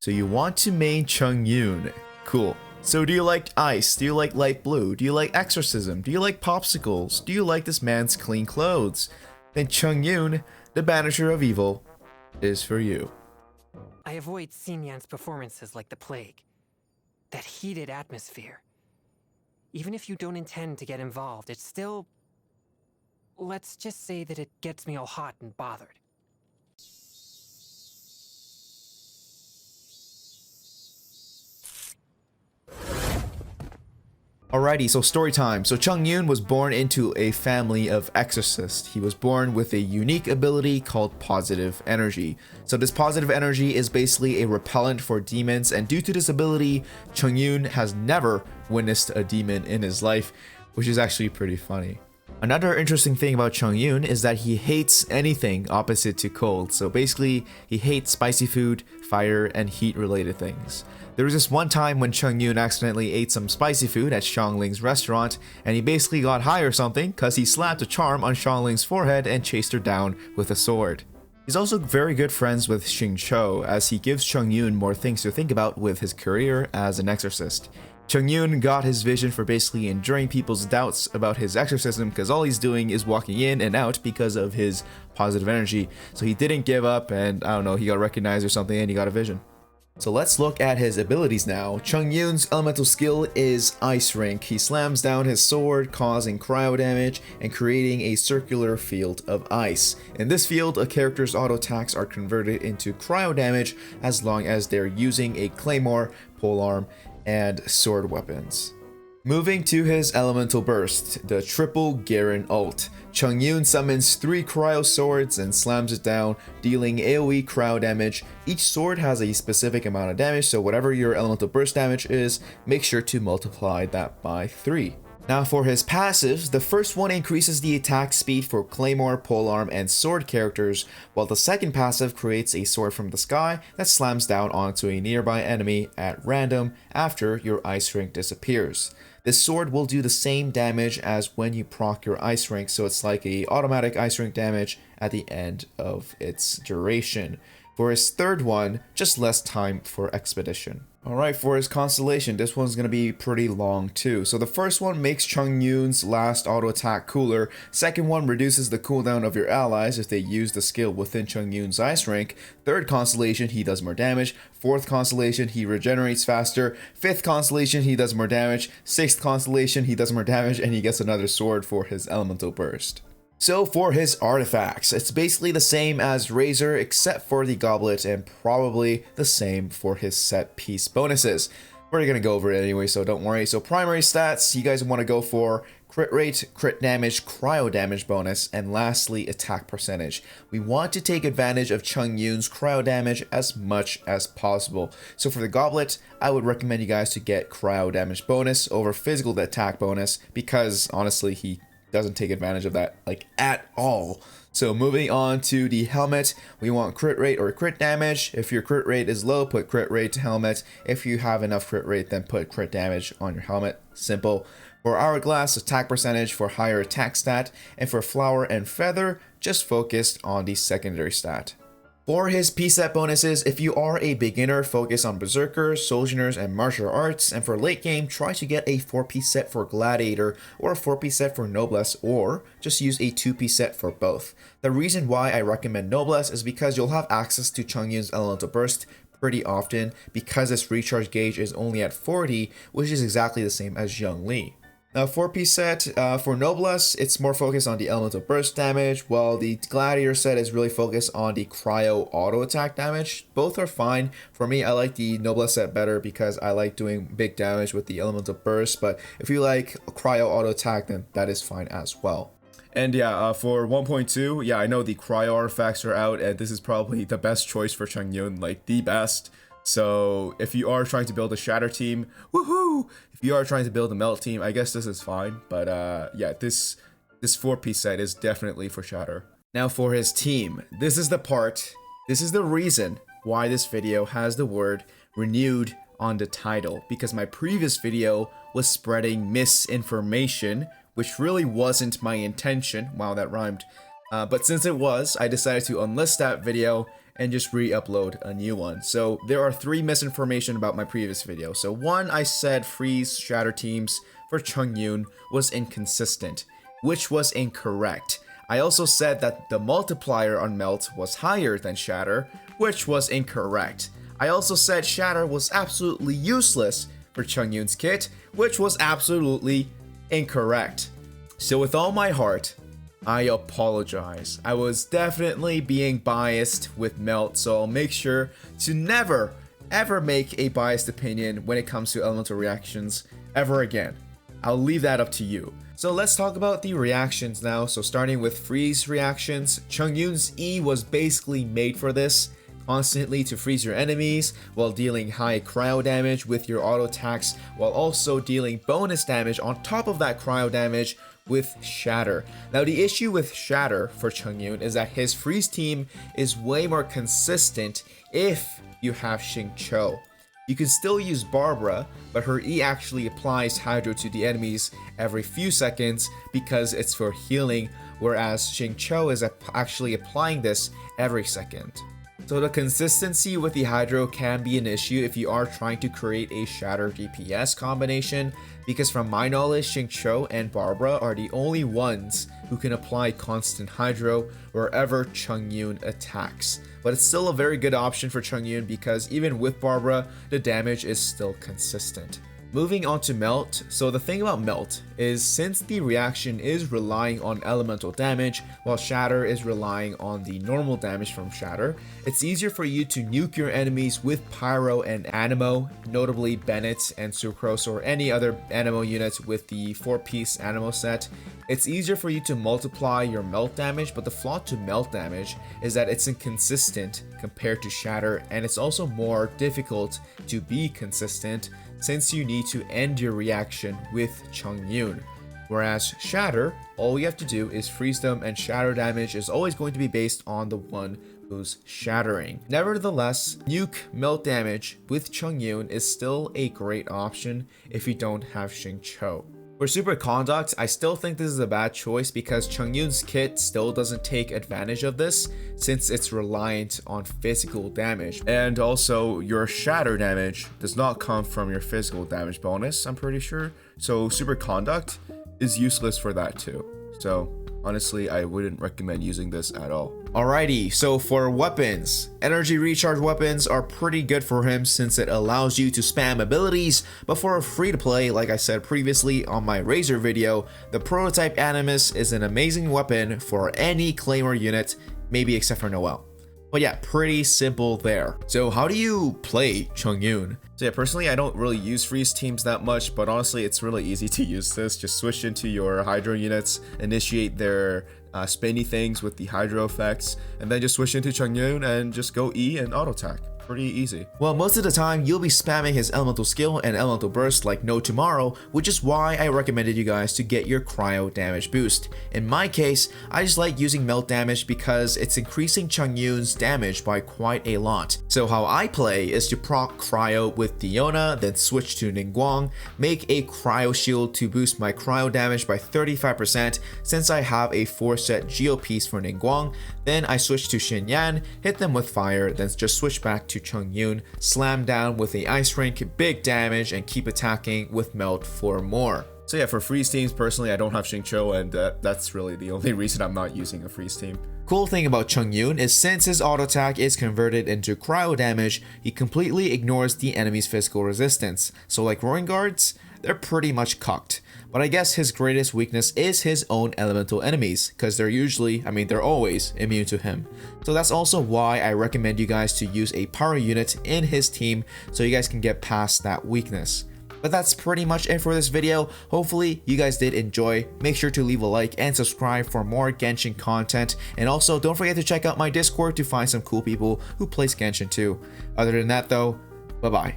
So you want to main Chongyun. Cool. So do you like ice? Do you like light blue? Do you like exorcism? Do you like popsicles? Do you like this man's clean clothes? Then Chongyun, the banisher of evil, is for you. I avoid Xinyan's performances like the plague. That heated atmosphere. Even if you don't intend to get involved, it's still... Let's just say that it gets me all hot and bothered. Alrighty, so story time. So Chongyun was born into a family of exorcists. He was born with a unique ability called positive energy. So this positive energy is basically a repellent for demons, and due to this ability, Chongyun has never witnessed a demon in his life, which is actually pretty funny. Another interesting thing about Chongyun is that he hates anything opposite to cold. So basically, he hates spicy food, fire, and heat related things. There was this one time when Chongyun accidentally ate some spicy food at Xiangling's restaurant, and he basically got high or something because he slapped a charm on Xiangling's forehead and chased her down with a sword. He's also very good friends with Xingqiu, as he gives Chongyun more things to think about with his career as an exorcist. Chongyun got his vision for basically enduring people's doubts about his exorcism because all he's doing is walking in and out because of his positive energy. So he didn't give up, and I don't know, he got recognized or something and he got a vision. So let's look at his abilities now. Chongyun's elemental skill is Ice Rink. He slams down his sword, causing cryo damage and creating a circular field of ice. In this field, a character's auto attacks are converted into cryo damage as long as they're using a claymore, polearm, and sword weapons. Moving to his elemental burst, the triple Garen ult. Chongyun summons 3 cryo swords and slams it down, dealing AoE cryo damage. Each sword has a specific amount of damage, so whatever your elemental burst damage is, make sure to multiply that by 3. Now for his passives, the first one increases the attack speed for claymore, polearm, and sword characters, while the second passive creates a sword from the sky that slams down onto a nearby enemy at random after your ice rink disappears. This sword will do the same damage as when you proc your ice rink, so it's like a automatic ice rink damage at the end of its duration. For his third one, just less time for expedition. Alright, for his Constellation, this one's going to be pretty long too. So the first one makes Chongyun's last auto attack cooler. Second one reduces the cooldown of your allies if they use the skill within Chongyun's ice rank. Third Constellation, he does more damage. Fourth Constellation, he regenerates faster. Fifth Constellation, he does more damage. Sixth Constellation, he does more damage, and he gets another sword for his elemental burst. So for his artifacts, it's basically the same as Razor except for the goblet, and probably the same for his set piece bonuses. We're gonna go over it anyway, so don't worry. So primary stats, you guys want to go for crit rate, crit damage, cryo damage bonus, and lastly attack percentage. We want to take advantage of Chongyun's cryo damage as much as possible. So for the goblet, I would recommend you guys to get cryo damage bonus over physical attack bonus, because honestly he doesn't take advantage of that like at all. So moving on to the helmet, we want crit rate or crit damage. If your crit rate is low, put crit rate to helmet. If you have enough crit rate, then put crit damage on your helmet. Simple. For hourglass, attack percentage for higher attack stat, and for flower and feather, just focused on the secondary stat. For his P-set bonuses, if you are a beginner, focus on Berserkers, Sojourners, and Martial Arts, and for late game, try to get a 4-piece set for Gladiator, or a 4-piece set for Noblesse, or just use a 2-piece set for both. The reason why I recommend Noblesse is because you'll have access to Chongyun's Elemental Burst pretty often, because its recharge gauge is only at 40, which is exactly the same as Zhongli. Now 4-piece set, for Noblesse, it's more focused on the elemental burst damage, while the Gladiator set is really focused on the cryo auto attack damage. Both are fine. For me, I like the Noblesse set better because I like doing big damage with the elemental burst, but if you like cryo auto attack, then that is fine as well. And yeah, for 1.2, yeah, I know the cryo artifacts are out, and this is probably the best choice for Chongyun, like the best. So if you are trying to build a shatter team, woohoo! If you are trying to build a melt team, I guess this is fine. But yeah, this 4-piece set is definitely for shatter. Now for his team, this is the reason why this video has the word renewed on the title, because my previous video was spreading misinformation, which really wasn't my intention. Wow, that rhymed. But since it was, I decided to unlist that video and just re-upload a new one. So there are 3 misinformation about my previous video. So 1, I said freeze shatter teams for Chongyun was inconsistent, which was incorrect. I also said that the multiplier on melt was higher than shatter, which was incorrect. I also said shatter was absolutely useless for Chongyun's kit, which was absolutely incorrect. So with all my heart, I apologize. I was definitely being biased with melt, so I'll make sure to never ever make a biased opinion when it comes to elemental reactions ever again. I'll leave that up to you. So let's talk about the reactions now. So starting with freeze reactions, Chongyun's E was basically made for this, constantly to freeze your enemies while dealing high cryo damage with your auto attacks, while also dealing bonus damage on top of that cryo damage with shatter. Now the issue with shatter for Chongyun is that his freeze team is way more consistent if you have Xingqiu. You can still use Barbara, but her E actually applies Hydro to the enemies every few seconds because it's for healing, whereas Xingqiu is actually applying this every second. So the consistency with the Hydro can be an issue if you are trying to create a Shatter DPS combination, because from my knowledge, Xingqiu and Barbara are the only ones who can apply constant Hydro wherever Chongyun attacks. But it's still a very good option for Chongyun because even with Barbara, the damage is still consistent. Moving on to Melt. So the thing about Melt is since the reaction is relying on elemental damage while Shatter is relying on the normal damage from Shatter, it's easier for you to nuke your enemies with Pyro and Anemo, notably Bennett and Sucrose or any other Anemo units with the 4-piece Anemo set. It's easier for you to multiply your melt damage, but the flaw to melt damage is that it's inconsistent compared to Shatter, and it's also more difficult to be consistent since you need to end your reaction with Chongyun. Whereas Shatter, all you have to do is freeze them, and shatter damage is always going to be based on the one who's shattering. Nevertheless, nuke melt damage with Chongyun is still a great option if you don't have Xingqiu. For Super Conduct, I still think this is a bad choice because Chongyun's kit still doesn't take advantage of this since it's reliant on physical damage. And also, your shatter damage does not come from your physical damage bonus, I'm pretty sure. So Super Conduct is useless for that too. So honestly, I wouldn't recommend using this at all. Alrighty, so for weapons, energy recharge weapons are pretty good for him since it allows you to spam abilities, but for a free to play, like I said previously on my Razor video, the prototype Animus is an amazing weapon for any Claymore unit, maybe except for Noelle. But yeah, pretty simple there. So how do you play Chongyun? So yeah, personally, I don't really use freeze teams that much, but honestly, it's really easy to use this. Just switch into your Hydro units, initiate their spinny things with the Hydro effects, and then just switch into Chongyun and just go E and auto attack. Pretty easy. Well, most of the time you'll be spamming his elemental skill and elemental burst like no tomorrow, which is why I recommended you guys to get your cryo damage boost. In my case, I just like using melt damage because it's increasing Chongyun's damage by quite a lot. So how I play is to proc cryo with Diona, then switch to Ningguang, make a cryo shield to boost my cryo damage by 35% since I have a 4-set Geo piece for Ningguang, then I switch to Xinyan, hit them with fire, then just switch back to Chongyun, slam down with a ice rink, big damage, and keep attacking with melt for more. So yeah, for freeze teams, personally, I don't have Xingqiu, and that's really the only reason I'm not using a freeze team. Cool thing about Chongyun is since his auto attack is converted into cryo damage, he completely ignores the enemy's physical resistance. So like Roaring Guards, they're pretty much cucked. But I guess his greatest weakness is his own elemental enemies, because they're usually, they're always immune to him. So that's also why I recommend you guys to use a Pyro unit in his team so you guys can get past that weakness. But that's pretty much it for this video. Hopefully you guys did enjoy. Make sure to leave a like and subscribe for more Genshin content. And also don't forget to check out my Discord to find some cool people who plays Genshin too. Other than that though, bye bye.